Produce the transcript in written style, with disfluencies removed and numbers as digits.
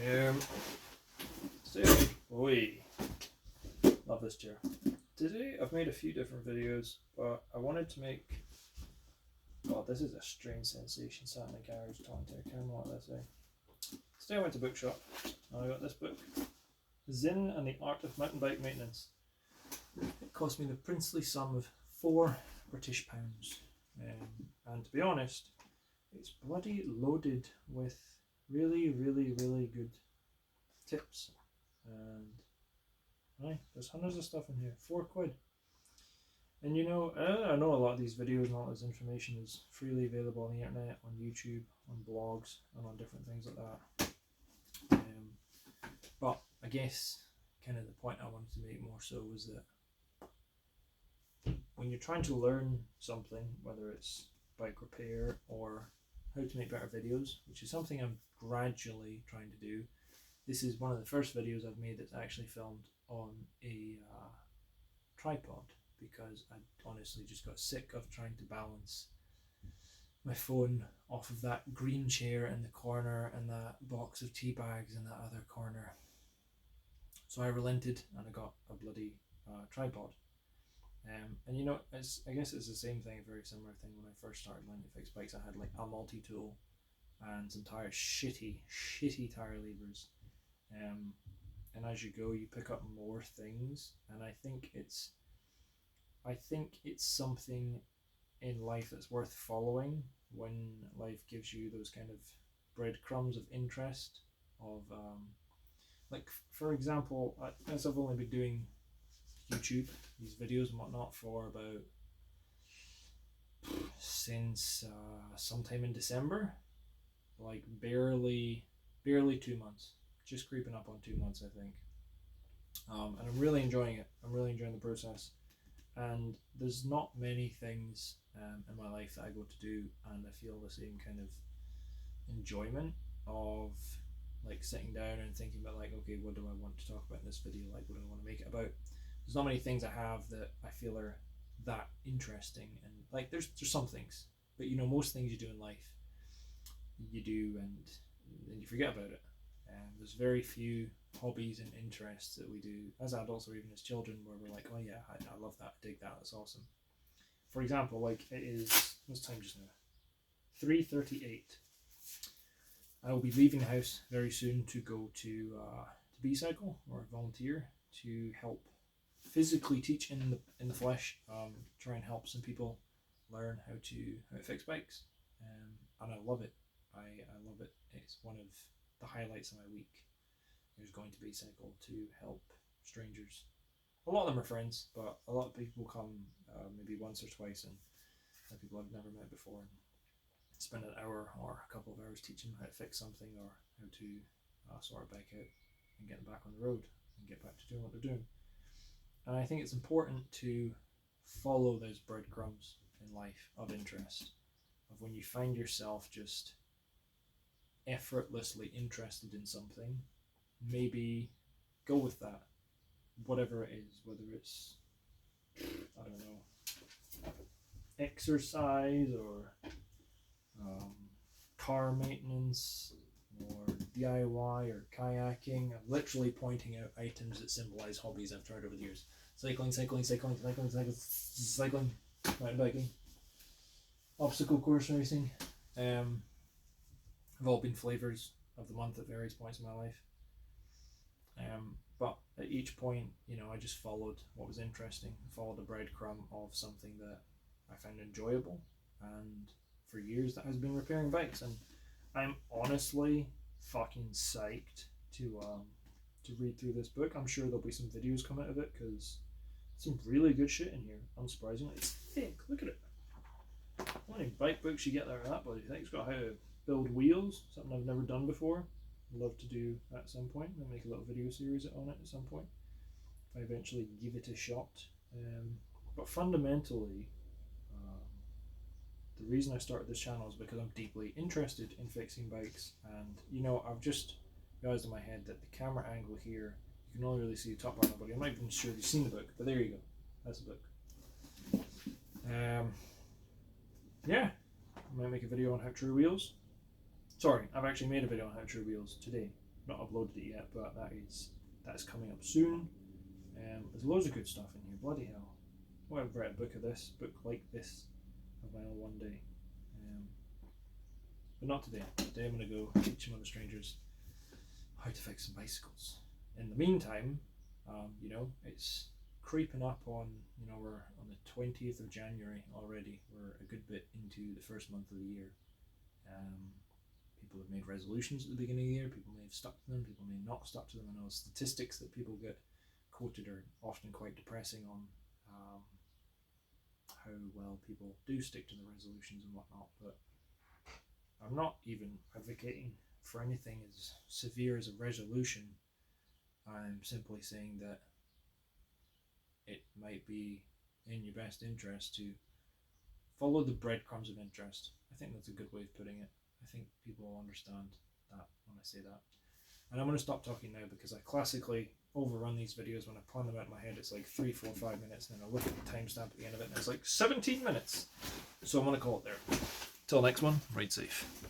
So, love this chair. Today I've made a few different videos, but I wanted to make. God, this is a strange sensation sat in the garage talking to a camera like this. Today I went to bookshop and I got this book, Zen and the Art of Mountain Bike Maintenance. It cost me the princely sum of £4 British. And to be honest, it's bloody loaded with really good tips. And there's hundreds of stuff in here. £4. And you know, I know a lot of these videos and all this information is freely available on the internet, on YouTube, on blogs, and on different things like that. But I guess kind of the point I wanted to make more so was that when you're trying to learn something, whether it's bike repair or how to make better videos, which is something I'm gradually trying to do. This is one of the first videos I've made that's actually filmed on a tripod, because I honestly just got sick of trying to balance my phone off of that green chair in the corner and that box of tea bags in that other corner. So I relented and I got a bloody tripod. And you know, I guess it's the same thing, a very similar thing when I first started learning to fix bikes. I had like a multi-tool and some shitty tire levers. And as you go, you pick up more things, and I think it's something in life that's worth following when life gives you those kind of breadcrumbs of interest. Like for example, as I've only been doing YouTube, these videos and whatnot for about since sometime in December, like barely 2 months, just creeping up on 2 months, I think. And I'm really enjoying it. I'm really enjoying the process. And there's not many things in my life that I go to do and I feel the same kind of enjoyment of like sitting down and thinking about like, okay, what do I want to talk about in this video? Like, what do I want to make it about? There's not many things I have that I feel are that interesting. And like, there's some things, but you know, most things you do in life, you do and you forget about it. There's very few hobbies and interests that we do as adults or even as children where we're like, oh yeah, I love that, I dig that, that's awesome. For example, like it is, what's time just now? 3:38. I will be leaving the house very soon to go to B-cycle or volunteer to help physically teach in the flesh, try and help some people learn how to fix bikes, and I love it. I love it. It's one of the highlights of my week. There's going to B-cycle to help strangers. A lot of them are friends, but a lot of people come maybe once or twice, and people I've never met before, and spend an hour or a couple of hours teaching them how to fix something or how to sort a bike out and get them back on the road and get back to doing what they're doing. And I think it's important to follow those breadcrumbs in life of interest, of when you find yourself just effortlessly interested in something, maybe go with that, whatever it is, whether it's, I don't know, exercise or car maintenance or DIY or kayaking. I'm literally pointing out items that symbolize hobbies I've tried over the years. Cycling, mountain biking, obstacle course racing. Have all been flavors of the month at various points in my life. But at each point, you know, I just followed what was interesting, followed a breadcrumb of something that I found enjoyable, and for years that has been repairing bikes. And I'm honestly fucking psyched to read through this book. I'm sure there'll be some videos come out of it, because some really good shit in here, unsurprisingly. It's thick, look at it. How many bike books you get out of that bloody thing? It's got how to build wheels, something I've never done before. I'd love to do at some point. I'll make a little video series on it at some point if I eventually give it a shot. But fundamentally, the reason I started this channel is because I'm deeply interested in fixing bikes. And you know, I've just realized in my head that the camera angle here, you can only really see the top part of my body. I'm not even sure if you've seen the book, but there you go. That's the book. Yeah, I might make a video on how true wheels. Sorry, I've actually made a video on how true wheels today. not uploaded it yet, but that is coming up soon. There's loads of good stuff in here. Bloody hell! I would have read a book like this of my own one day. But not today. Today I'm going to go teach some other strangers how to fix some bicycles. In the meantime, it's creeping up on, we're on the 20th of January already. We're a good bit into the first month of the year. People have made resolutions at the beginning of the year. People may have stuck to them. People may not stuck to them. I know statistics that people get quoted are often quite depressing on how well people do stick to the resolutions and whatnot. But I'm not even advocating for anything as severe as a resolution. I'm simply saying that it might be in your best interest to follow the breadcrumbs of interest. I think that's a good way of putting it. I think people will understand that when I say that. And I'm going to stop talking now because I classically overrun these videos. When I plan them out in my head, it's like 3, 4, 5 minutes, and then I look at the timestamp at the end of it and it's like 17 minutes. So I'm going to call it there. Till next one, ride safe.